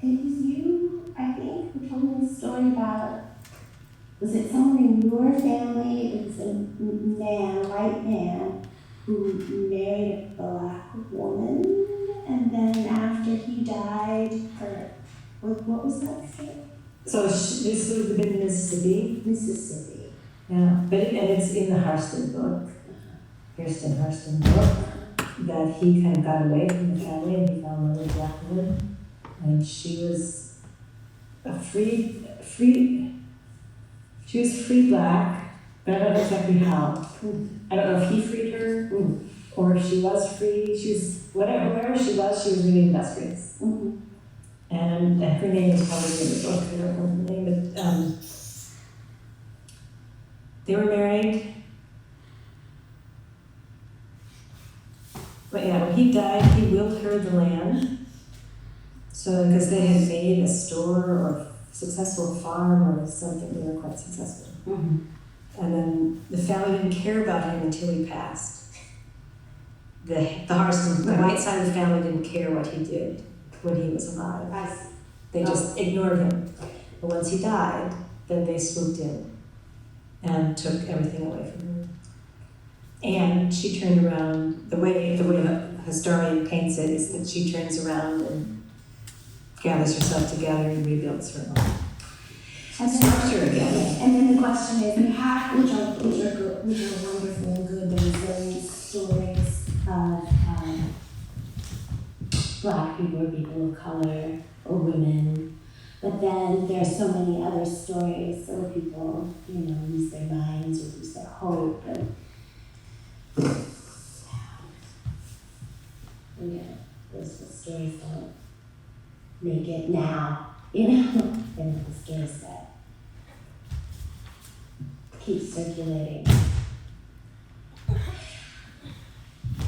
it was you, I think, who told me a story about, was it someone in your family? It was a man, a white man, who married a black woman, and then after he died, what was that state? So this would have been Mississippi? Mississippi. Yeah, but and it's in the Harston book, Harston book, that he kind of got away from the family and he found another black woman. And she was a free black, but I don't know exactly how. I don't know if he freed her or if she was free. She was, wherever she was really industrious. Mm-hmm. And her name is probably in the book, I don't know her name, but they were married. But yeah, when he died, he willed her the land. So, because they had made a store or a successful farm or something, they were quite successful. Mm-hmm. And then the family didn't care about him until he passed. The Harston, the white side of the family didn't care what he did when he was alive. They just ignored him. But once he died, then they swooped in and took everything away from her. And she turned around, the way a historian paints it is that she turns around and gathers herself together and rebuilds her own structure again. And then the question is, we have, which are wonderful and good, the resilient stories of Black people or people of color or women, but then there are so many other stories where people, lose their minds or lose their hope, and those stories don't make it now, and the stories that keep circulating.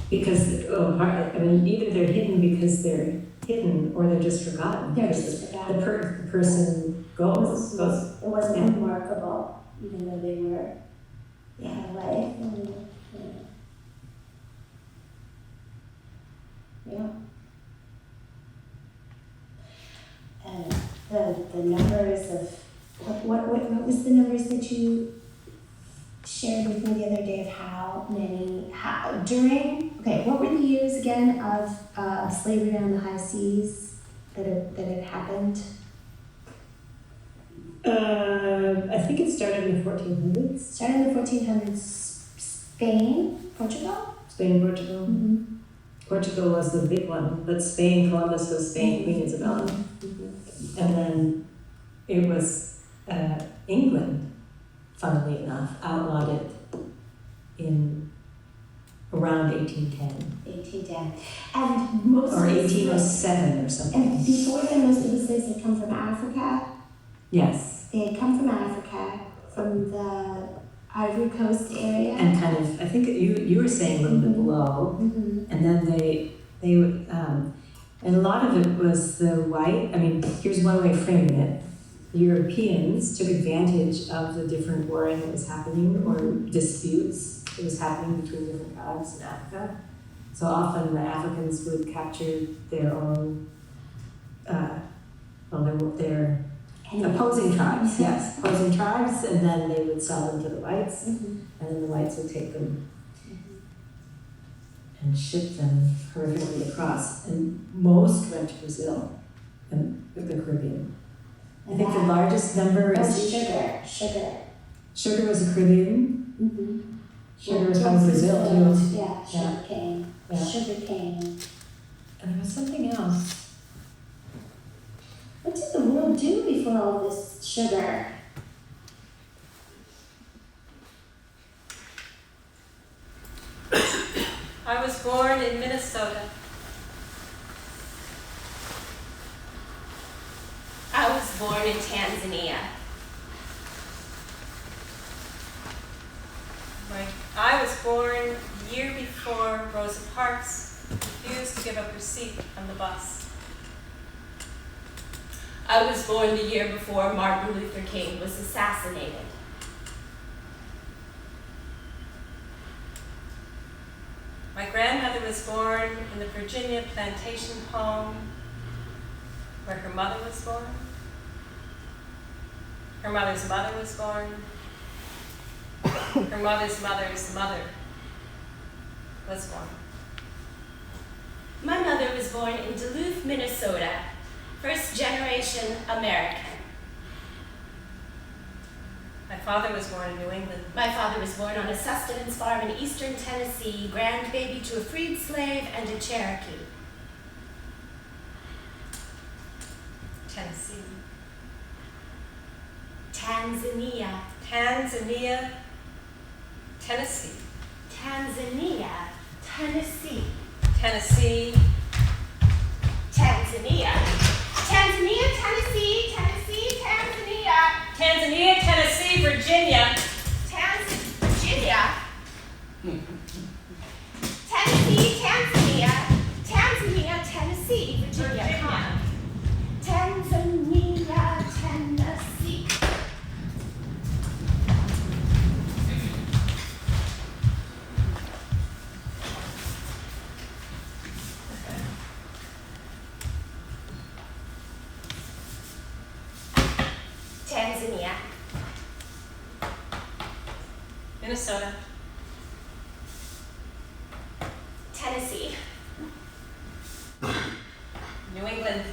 Because, even if they're hidden because they're hidden or they're just forgotten. They're just forgotten. The person goes. It wasn't remarkable, even though they were had a life. And the numbers of what was the numbers that you shared with me the other day of what were the years again of slavery on the high seas that had happened? I think it started in the 1400s. Started in the 1400s. Spain, Portugal? Spain, Portugal. Mm-hmm. Portugal was the big one, but Spain, Columbus was Spain, Queen Isabella. Mm-hmm. And then it was England, funnily enough, outlawed it in around 1810. And most or 1807 or something. And before then, most of the slaves had come from Africa. Yes. They had come from Africa, from the Ivory Coast area. And kind of, I think you were saying a little bit below, mm-hmm. and then they would, and a lot of it was the white, here's one way of framing it. Europeans took advantage of the different warring that was happening or disputes that was happening between different tribes in Africa. So often the Africans would capture their own, their opposing tribes, yes, opposing tribes, and then they would sell them to the whites, mm-hmm. and then the whites would take them and ship them horrifically across. And most went to Brazil and the Caribbean. I think the largest number is sugar. Sugar was a Caribbean. Mm-hmm. Sugar was from Brazil too. Yeah, sugar cane. Yeah. Sugar cane. And there was something else. What did the world do before all this sugar? I was born in Minnesota. I was born in Tanzania. I was born the year before Rosa Parks refused to give up her seat on the bus. I was born the year before Martin Luther King was assassinated. My grandmother was born in the Virginia plantation home where her mother was born. Her mother's mother was born. Her mother's mother's mother was born. My mother was born in Duluth, Minnesota, first generation American. My father was born in New England. My father was born on a sustenance farm in eastern Tennessee, grandbaby to a freed slave and a Cherokee. Tennessee. Tanzania. Tanzania. Tennessee. Tanzania. Tennessee. Tennessee. Tanzania. Tanzania, Tennessee, Tennessee, Tanzania. Tanzania, Tennessee, Virginia. Virginia. Tennessee, Tanzania. Tanzania, Tennessee, Virginia. Come on. Tanzania, Tennessee. Tanzania. Minnesota. Tennessee. New England.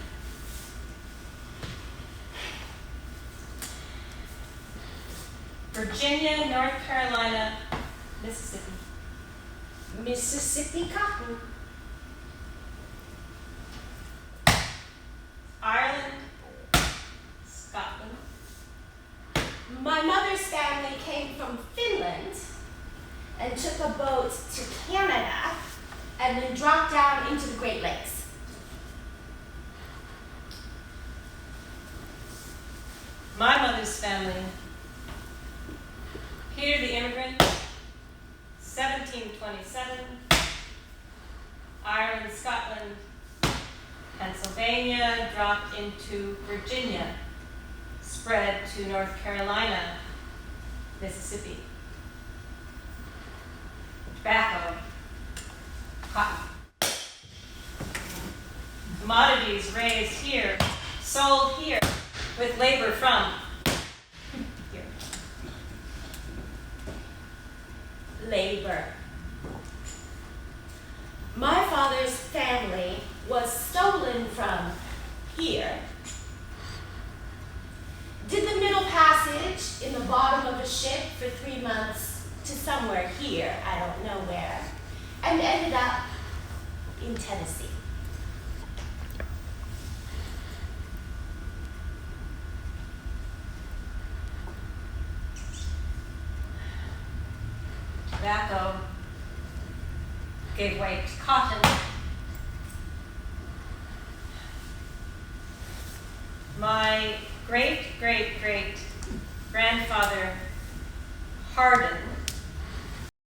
Virginia, North Carolina, Mississippi. Mississippi cotton. Ireland, Scotland. My mother's family came from Finland and took a boat to Canada and then dropped down into the Great Lakes. My mother's family. Peter The Immigrant, 1727. Ireland, Scotland, Pennsylvania, dropped into Virginia, spread to North Carolina, Mississippi. Tobacco, cotton. Commodities raised here, sold here, with labor from here. Labor. My father's family was stolen from here. Did the Middle Passage in the bottom of a ship for 3 months to somewhere here, I don't know where, and ended up in Tennessee. Tobacco gave way to cotton. My great-great-great grandfather Hardin